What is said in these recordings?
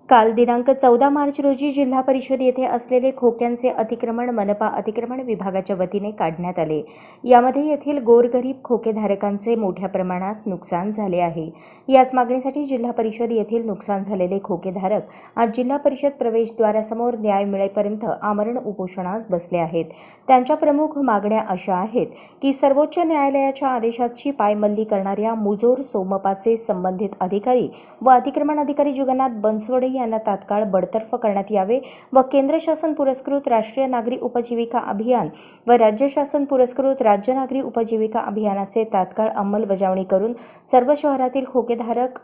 काल दिनांक 14 मार्च रोजी जिल्हा परिषद येथे असलेले खोक्यांचे अतिक्रमण मनपा अतिक्रमण विभागाच्या वतीने काढण्यात आले। यामध्ये येथील गोरगरीब खोकेधारकांचे मोठ्या प्रमाणात नुकसान झाले आहे। याच मागणीसाठी जिल्हा परिषद येथील नुकसान झालेले खोकेधारक आज जिल्हा परिषद प्रवेशद्वारासमोर न्याय मिळेपर्यंत आमरण उपोषणास बसले आहेत। त्यांच्या प्रमुख मागण्या अशा आहेत की सर्वोच्च न्यायालयाच्या आदेशाची पायमल्ली करणाऱ्या मुजोर सोमपाचे संबंधित अधिकारी व अतिक्रमण अधिकारी जुगन्नाथ बनसोडे यांना तात्काळ बडतर्फ करण्यात यावे व केंद्र शासन पुरस्कृत राष्ट्रीय नागरी उपजीविका अभियान व राज्य शासन पुरस्कृत राज्य नागरी उपजीविका अभियानाचे तात्काळ अंमलबजावणी करून सर्व शहरातील खोकेधारक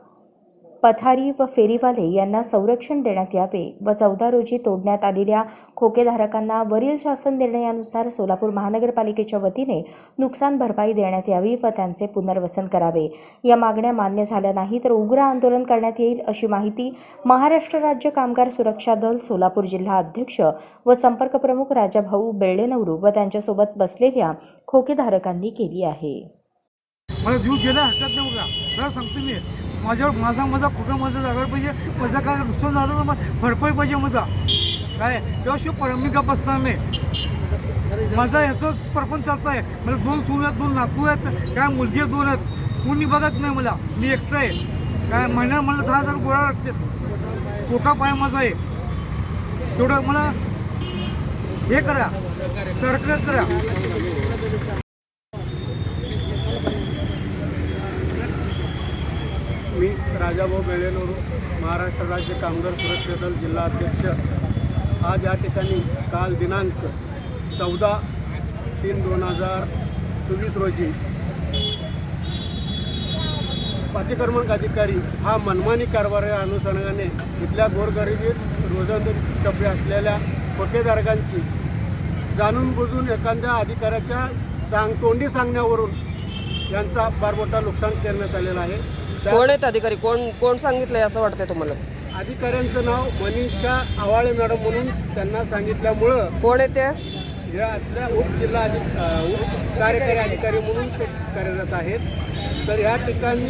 पथारी व फेरीवाले यांना संरक्षण देण्यात यावे व 14 रोजी तोडण्यात आलेल्या खोकेधारकांना वरील शासन निर्णयानुसार सोलापूर महानगरपालिकेच्या वतीने नुकसान भरपाई देण्यात यावी व त्यांचे पुनर्वसन करावे। या मागण्या मान्य झाल्या नाही तर उग्र आंदोलन करण्यात येईल अशी माहिती महाराष्ट्र राज्य कामगार सुरक्षा दल सोलापूर जिल्हा अध्यक्ष व संपर्क प्रमुख राजाभाऊ बेळेनवरू व त्यांच्यासोबत बसलेल्या खोकेधारकांनी केली आहे। मला जीव गेला हरकत नाही बघा, मला सांगतो मी माझा कुठं माझं जागा पाहिजे, माझं काय नुकसान झालं ना मग भरपाई पाहिजे माझा काय त्याशिवाय परमिका बसणार नाही। माझा याचाच परपंच चालत आहे। मला 2 सून आहेत, 2 नातू आहेत, काय मुलगी 2 आहेत, कोणी बघत नाही मला, मी एकटा आहे। काय महिन्याला मला 10,000 गोळा लागतात, पोटा पाय माझा आहे, तेवढं मला हे करा, सरकार करा। मी राजाभाऊ बेळेनवरू, महाराष्ट्र राज्य कामगार सुरक्षा दल जिल्हा अध्यक्ष। आज या ठिकाणी काल दिनांक 14/3/2024 रोजी अतिक्रमण अधिकारी हा मनमानी कारभाराच्या अनुषंगाने इथल्या गोरगरिबीत रोजंदारी टप्पे असलेल्या खोकेधारकांची जाणून बुजून एखाद्या अधिकाऱ्याच्या तोंडी सांगण्यावरून यांचा फार मोठा नुकसान करण्यात आलेला आहे। कोण आहेत अधिकारी, कोण सांगितलंय असं वाटतंय तुम्हाला? अधिकाऱ्यांचं नाव मनीषा आवाळे मॅडम म्हणून त्यांना सांगितल्यामुळं कोण आहे त्या? यातल्या उपजिल्हा कार्यकारी अधिकारी म्हणून ते कार्यरत आहेत। तर या ठिकाणी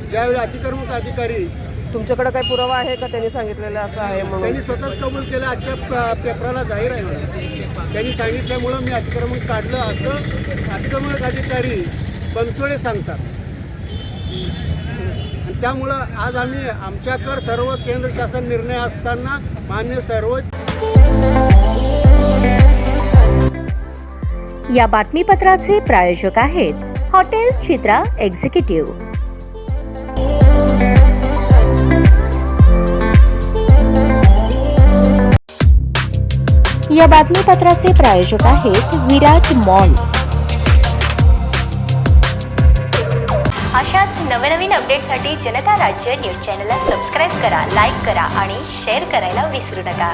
ज्यावेळी अतिक्रमक अधिकारी तुमच्याकडे काही पुरावा आहे का त्यांनी सांगितलेलं असं आहे म्हणून? त्यांनी स्वतःच कबूल केलं, आजच्या पेपराला जाहीर आहे। त्यांनी सांगितल्यामुळं मी अतिक्रमण काढलं असं अतिक्रमक अधिकारी बनसोडे सांगतात। त्यामुळं आज आम्ही आमच्याकडे सर्व केंद्र शासन निर्णय असताना मान्य सर्वोच्च। या बातमीपत्राचे प्रायोजक आहेत हॉटेल चित्रा एक्झिक्युटिव्ह। या बातमीपत्राचे प्रायोजक आहेत विराज मॉल। अशाच नवनवीन अपडेटसाठी जनता राज्य न्यूज चॅनलला सबस्क्राईब करा, लाईक करा आणि शेअर करायला विसरू नका।